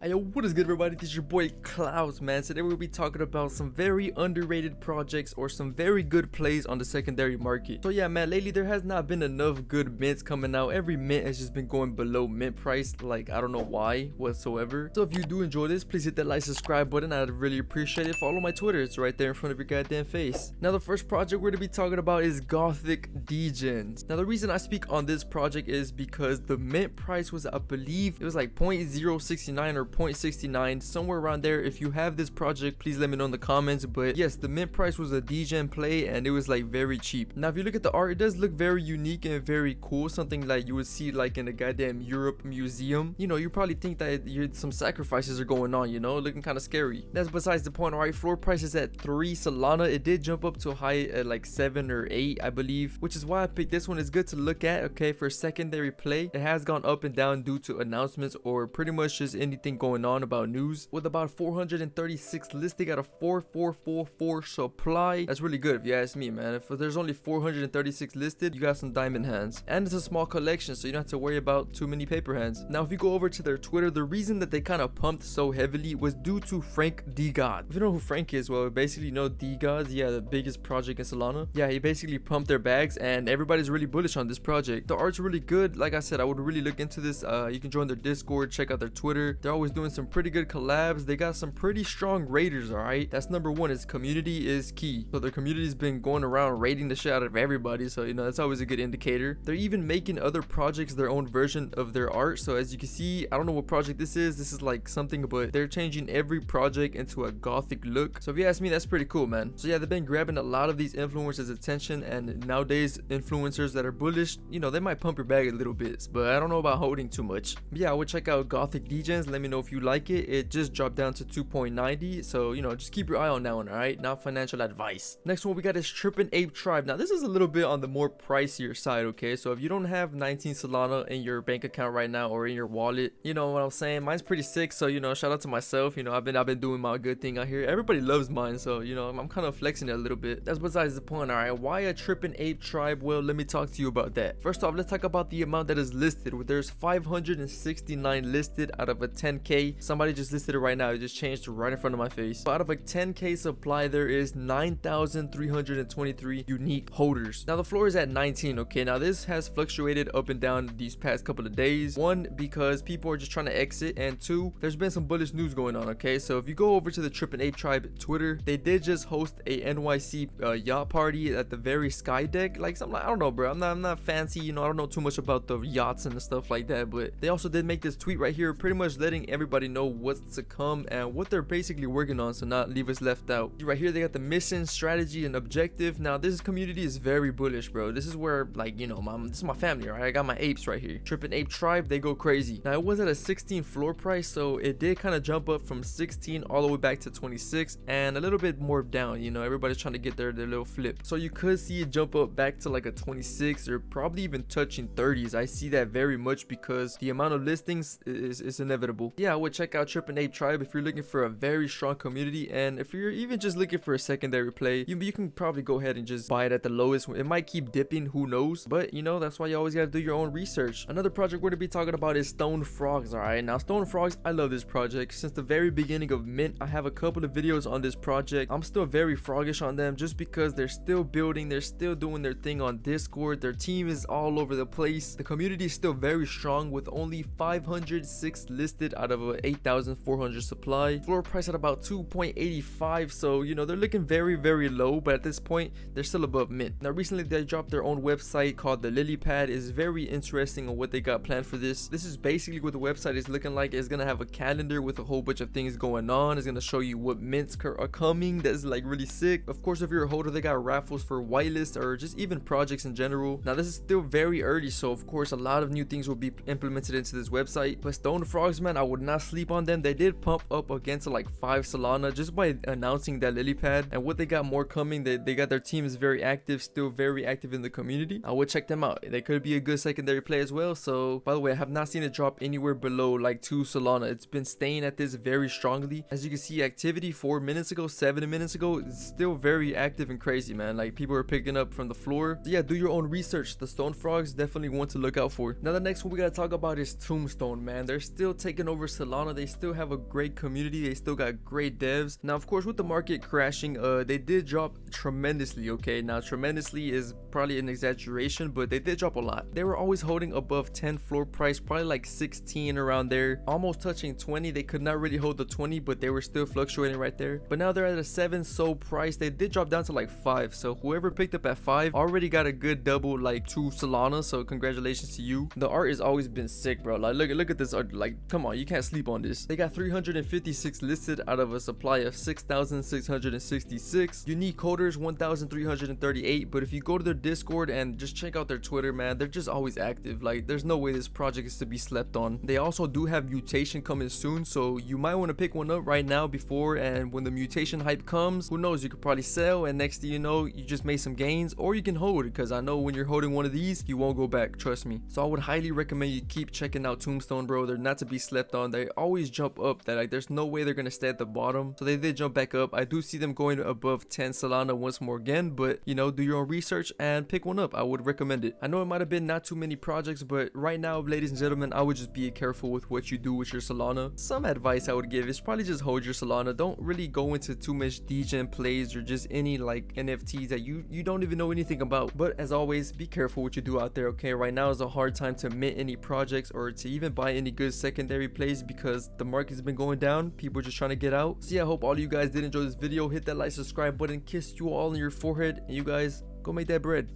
Hey, yo, what is good, everybody? This is your boy Klaus, man. Today we'll be talking about some very underrated projects or some very good plays on the secondary market. So yeah, man, lately there has not been enough good mints coming out. Every mint has just been going below mint price, like I don't know why whatsoever. So if you do enjoy this, please hit that like, subscribe button. I'd really appreciate it. Follow my Twitter, it's right there in front of your goddamn face. Now the first project we're gonna be talking about is Gothic Djinn. Now the reason I speak on this project is because the mint price was, I believe it was like 0.069 or 0.69, somewhere around there. If you have this project, please let me know in the comments. But yes, the mint price was a Djinn play and it was like very cheap. Now if you look at the art, it does look very unique and very cool, something like you would see like in a goddamn Europe museum. You know, you probably think that some sacrifices are going on, you know, looking kind of scary. That's besides the point. All right, floor price is at 3 Solana. It did jump up to a high at like 7 or 8, I believe, which is why I picked this one. It's good to look at, okay, for secondary play. It has gone up and down due to announcements or pretty much just anything going on about news, with about 436 listing out of 4444 supply. That's really good if you ask me, man. If there's only 436 listed, you got some diamond hands, and it's a small collection, so you don't have to worry about too many paper hands. Now if you go over to their Twitter, the reason that they kind of pumped so heavily was due to Frank DGod. If you know who Frank is, well, basically you know DGod, yeah, the biggest project in Solana. Yeah, he basically pumped their bags and everybody's really bullish on this project. The art's really good. Like I said, I would really look into this. You can join their Discord, check out their Twitter. They're always doing some pretty good collabs. They got some pretty strong raiders. All right, that's number one, is community is key. So their community's been going around raiding the shit out of everybody, so you know that's always a good indicator. They're even making other projects their own version of their art. So as you can see, I don't know what project this is like something, but they're changing every project into a gothic look. So if you ask me, that's pretty cool, man. So yeah, they've been grabbing a lot of these influencers' attention, and nowadays influencers that are bullish, you know, they might pump your bag a little bit, but I don't know about holding too much. But yeah, I would check out Gothic Djinn. Let me know if you like it. It just dropped down to 2.90, so you know, just keep your eye on that one. All right, not financial advice. Next one we got is trippin Ape Tribe. Now this is a little bit on the more pricier side, okay? So if you don't have 19 Solana in your bank account right now or in your wallet, you know what I'm saying, mine's pretty sick, so you know, shout out to myself. You know, I've been doing my good thing out here. Everybody loves mine, so you know, I'm kind of flexing it a little bit. That's besides the point. All right, why a trippin Ape Tribe? Well, let me talk to you about that. First off, let's talk about the amount that is listed. There's 569 listed out of a 10k. Somebody just listed it right now. It just changed right in front of my face. So out of a 10k supply, there is 9,323 unique holders. Now the floor is at 19, okay? Now this has fluctuated up and down these past couple of days. One, because people are just trying to exit, and two, there's been some bullish news going on, okay? So if you go over to the trippin Ape Tribe Twitter, they did just host a NYC yacht party at the very sky deck, like something like, I don't know, bro. I'm not fancy, you know, I don't know too much about the yachts and stuff like that, but they also did make this tweet right here, pretty much letting everybody know what's to come and what they're basically working on, so not leave us left out. Right here they got the mission, strategy, and objective. Now this community is very bullish, bro. This is where, like, you know, this is my family, right? I got my apes right here. Trippin Ape Tribe, they go crazy. Now it was at a 16 floor price, so it did kind of jump up from 16 all the way back to 26 and a little bit more down. You know, everybody's trying to get their little flip, so you could see it jump up back to like a 26 or probably even touching 30s. I see that very much because the amount of listings is inevitable. Yeah, I would check out trippin Ape Tribe if you're looking for a very strong community, and if you're even just looking for a secondary play, you can probably go ahead and just buy it at the lowest. It might keep dipping, who knows, but you know, that's why you always got to do your own research. Another project we're going to be talking about is Stone Frogs. All right, now Stone Frogs, I love this project. Since the very beginning of mint, I have a couple of videos on this project. I'm still very froggish on them just because they're still building, they're still doing their thing on Discord. Their team is all over the place. The community is still very strong with only 506 listed out of a 8,400 supply. Floor price at about 2.85, so you know, they're looking very low, but at this point they're still above mint. Now recently they dropped their own website called the Lily Pad. Is very interesting on what they got planned for this. This is basically what the website is looking like. It's gonna have a calendar with a whole bunch of things going on. It's gonna show you what mints are coming. That's like really sick. Of course, if you're a holder, they got raffles for whitelist or just even projects in general. Now this is still very early, so of course a lot of new things will be implemented into this website. But Stone Frogs, man, I would not sleep on them. They did pump up again to like 5 Solana just by announcing that Lily Pad, and what they got more coming. They got their team is very active, still very active in the community. I would check them out. They could be a good secondary play as well. So by the way, I have not seen it drop anywhere below like 2 Solana. It's been staying at this very strongly. As you can see, activity 4 minutes ago, 7 minutes ago, it's still very active and crazy, man. Like people are picking up from the floor. So yeah, do your own research. The Stone Frogs definitely one to look out for. Now the next one we gotta talk about is Tombstone, man. They're still taking over Solana, they still have a great community, they still got great devs. Now of course with the market crashing, they did drop tremendously. Okay, now tremendously is probably an exaggeration, but they did drop a lot. They were always holding above 10 floor price, probably like 16 around there, almost touching 20. They could not really hold the 20, but they were still fluctuating right there. But now they're at a 7 so price. They did drop down to like 5, so whoever picked up at 5 already got a good double, like 2 Solana, so congratulations to you. The art has always been sick, bro. Like look at this art. Like come on, you can't sleep on this. They got 356 listed out of a supply of 6,666. Unique holders 1,338. But if you go to their Discord and just check out their Twitter, man, they're just always active. Like there's no way this project is to be slept on. They also do have mutation coming soon, so you might want to pick one up right now before, and when the mutation hype comes, who knows, you could probably sell, and next thing you know, you just made some gains. Or you can hold, because I know when you're holding one of these, you won't go back, trust me. So I would highly recommend you keep checking out Tombstone, bro. They're not to be slept on. They always jump up. That like there's no way they're gonna stay at the bottom. So they did jump back up. I do see them going above 10 Solana once more again, but you know, do your own research and pick one up. I would recommend it. I know it might have been not too many projects, but right now, ladies and gentlemen, I would just be careful with what you do with your Solana. Some advice I would give is probably just hold your Solana. Don't really go into too much Djinn plays or just any like NFTs that you don't even know anything about. But as always, be careful what you do out there, okay? Right now is a hard time to mint any projects or to even buy any good secondary plays because the market's been going down. People are just trying to get out. So yeah, I hope all of you guys did enjoy this video. Hit that like, subscribe button, kiss you all on your forehead, and you guys go make that bread.